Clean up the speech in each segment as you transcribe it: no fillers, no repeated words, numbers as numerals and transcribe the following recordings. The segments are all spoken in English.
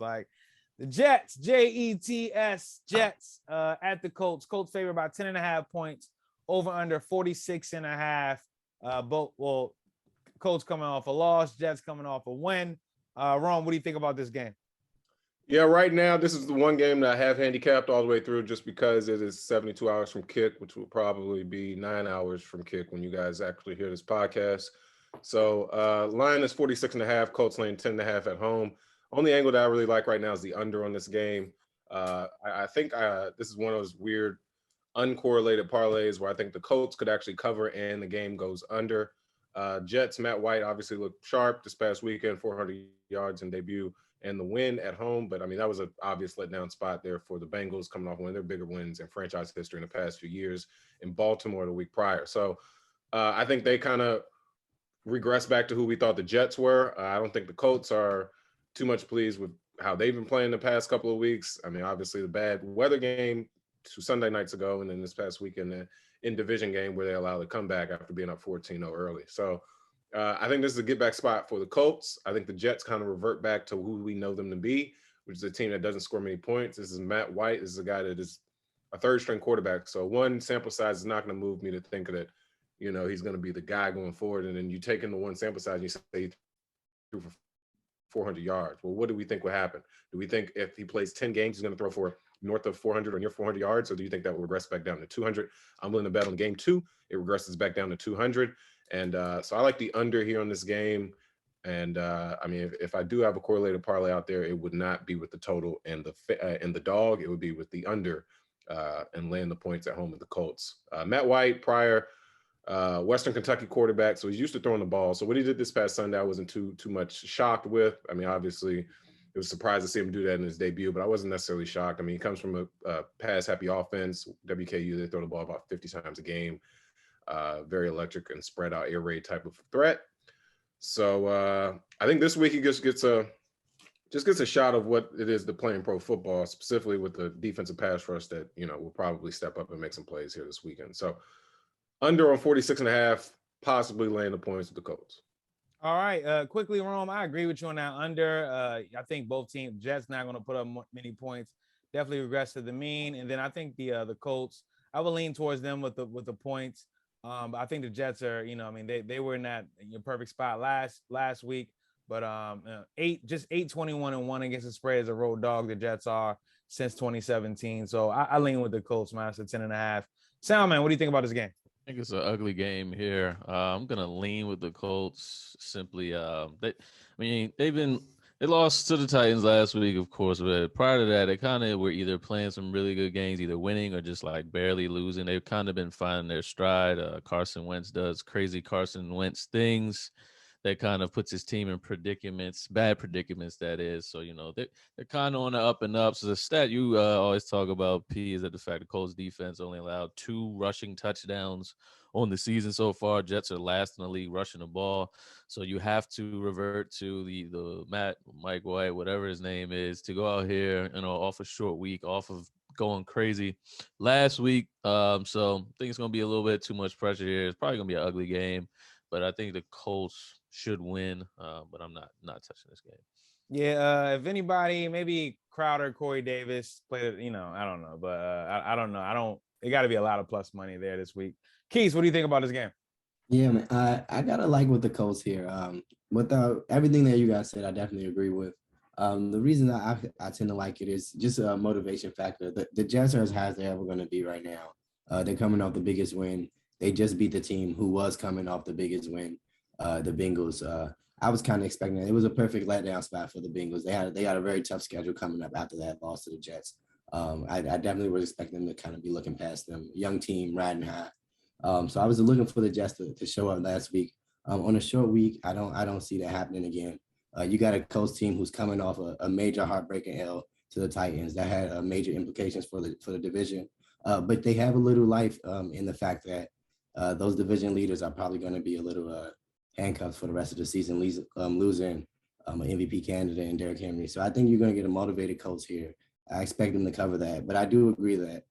like the Jets, Jets, Jets at the Colts. Colts favor by 10.5 points, over under 46.5. Colts coming off a loss, Jets coming off a win. Ron, what do you think about this game? Yeah, right now, this is the one game that I have handicapped all the way through just because it is 72 hours from kick, which will probably be 9 hours from kick when you guys actually hear this podcast. So line is 46.5, Colts laying 10.5 at home. Only angle that I really like right now is the under on this game. I think this is one of those weird uncorrelated parlays where I think the Colts could actually cover and the game goes under. Jets, Matt White obviously looked sharp this past weekend, 400 yards in debut and the win at home. But, I mean, that was an obvious letdown spot there for the Bengals coming off one of their bigger wins in franchise history in the past few years in Baltimore the week prior. So I think they kind of regress back to who we thought the Jets were. I don't think the Colts are too much pleased with how they've been playing the past couple of weeks. I mean, obviously the bad weather game 2 Sunday nights ago, and then this past weekend in division game where they allowed a comeback after being up 14-0 early. So I think this is a get back spot for the Colts. I think the Jets kind of revert back to who we know them to be, which is a team that doesn't score many points. This is Matt White. This is a guy that is a third string quarterback. So one sample size is not going to move me to think that, you know, he's going to be the guy going forward. And then you take in the one sample size and you say he threw for 400 yards. Well, what do we think will happen? Do we think if he plays 10 games, he's going to throw for north of 400 or near 400 yards? Or do you think that will regress back down to 200? I'm willing to bet on game 2. It regresses back down to 200. And so I like the under here on this game. And I mean, if I do have a correlated parlay out there, it would not be with the total and the dog. It would be with the under and laying the points at home with the Colts. Matt White, prior Western Kentucky quarterback, so he's used to throwing the ball. So what he did this past Sunday, I wasn't too much shocked with. I mean, obviously, it was surprised to see him do that in his debut, but I wasn't necessarily shocked. I mean, he comes from a pass-happy offense. WKU, they throw the ball about 50 times a game. Very electric and spread out air raid type of threat. So I think this week he just gets a shot of what it is to play in pro football, specifically with the defensive pass rush that, you know, will probably step up and make some plays here this weekend. So under on 46.5, possibly laying the points with the Colts. All right, quickly, Rome, I agree with you on that under. I think both teams, Jets not going to put up many points, definitely regress to the mean. And then I think the Colts, I would lean towards them with the points. But I think the Jets are, you know, I mean, they were in that perfect spot last week. But 8-21-1 against the spread as a road dog. The Jets are since 2017. So I lean with the Colts, man. So 10.5. Sound, man, what do you think about this game? I think it's an ugly game here. I'm gonna lean with the Colts. Simply, they lost to the Titans last week, of course, but prior to that, they kind of were either playing some really good games, either winning or just like barely losing. They've kind of been finding their stride. Carson Wentz does crazy Carson Wentz things that kind of puts his team in predicaments, bad predicaments, that is. So, you know, they're kind of on the up and up. So the stat you always talk about, P, is that the fact the Colts defense only allowed 2 rushing touchdowns on the season so far. Jets are last in the league rushing the ball. So you have to revert to the Mike White, whatever his name is, to go out here, you know, off a short week, off of going crazy last week. So I think it's going to be a little bit too much pressure here. It's probably going to be an ugly game, but I think the Colts should win, but I'm not touching this game. Yeah, if anybody, maybe Crowder, Corey Davis played it, you know, I don't know, but I don't know. It got to be a lot of plus money there this week. Keith, what do you think about this game? Yeah, man, I gotta like with the Colts here. Without everything that you guys said, I definitely agree with. The reason I tend to like it is just a motivation factor. The Jets are as high as they're ever going to be right now. They're coming off the biggest win. They just beat the team who was coming off the biggest win, the Bengals. I was kind of expecting it. It was a perfect letdown spot for the Bengals. They had a very tough schedule coming up after that loss to the Jets. I definitely was expecting them to kind of be looking past them. Young team, riding high. So I was looking for the Jets to show up last week. On a short week, I don't see that happening again. You got a Colts team who's coming off a major heartbreaking L to the Titans that had major implications for the division. But they have a little life in the fact that those division leaders are probably going to be a little handcuffed for the rest of the season, losing an MVP candidate in Derrick Henry. So I think you're going to get a motivated Colts here. I expect them to cover that. But I do agree that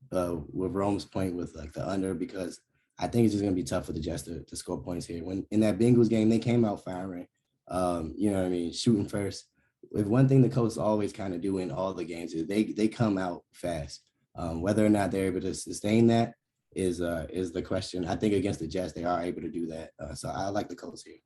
with Rome's point with like the under, because I think it's just going to be tough for the Jets to score points here. When in that Bengals game, they came out firing, you know what I mean, shooting first. if one thing the Colts always kind of do in all the games is they come out fast. Whether or not they're able to sustain that is the question. I think against the Jets they are able to do that. So I like the Colts here.